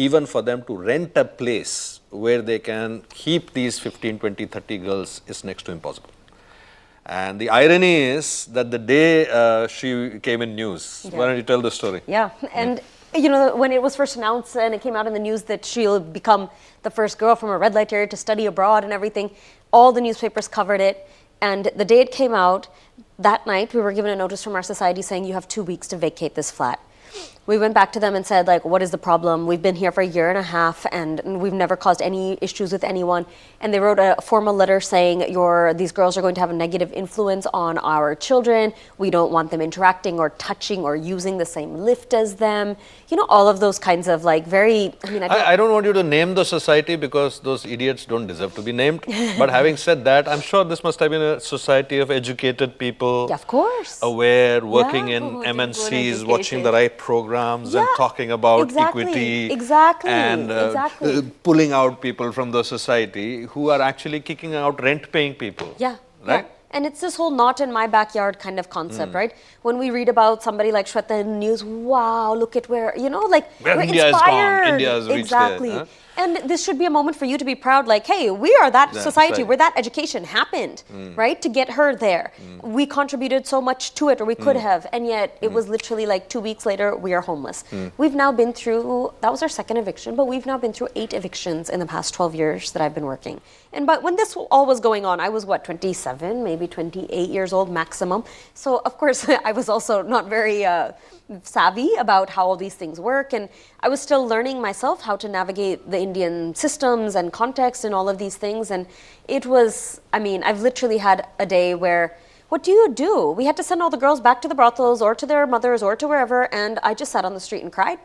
even for them to rent a place where they can keep these 15, 20, 30 girls is next to impossible. And the irony is that the day she came in news, why don't you tell the story? Yeah, and you know, when it was first announced and it came out in the news that she'll become the first girl from a red light area to study abroad and everything, all the newspapers covered it. And the day it came out, that night we were given a notice from our society saying you have 2 weeks to vacate this flat. We went back to them and said, like, what is the problem? We've been here for a year and a half and we've never caused any issues with anyone. And they wrote a formal letter saying these girls are going to have a negative influence on our children. We don't want them interacting or touching or using the same lift as them. You know, all of those kinds of like very, I don't want you to name the society because those idiots don't deserve to be named. But having said that, I'm sure this must have been a society of educated people. Yeah, of course. Aware, working in MNCs, watching the right programs and talking about equity and pulling out people from the society who are actually kicking out rent-paying people. Yeah. Right? Yeah. And it's this whole not in my backyard kind of concept, right? When we read about somebody like Shweta in the news, wow, look at where, you know, like we're India inspired. Is gone. India has reached exactly. there, huh? And this should be a moment for you to be proud, like, hey, we are that society where that education happened, right? To get her there. We contributed so much to it, or we could have, and yet it was literally like 2 weeks later, we are homeless. We've now been through, that was our second eviction, but we've now been through 8 evictions in the past 12 years that I've been working. But when this all was going on, I was 27, maybe 28 years old maximum. So of course, I was also not very savvy about how all these things work. And I was still learning myself how to navigate the Indian systems and context and all of these things. And it was, I've literally had a day where, what do? We had to send all the girls back to the brothels or to their mothers or to wherever. And I just sat on the street and cried.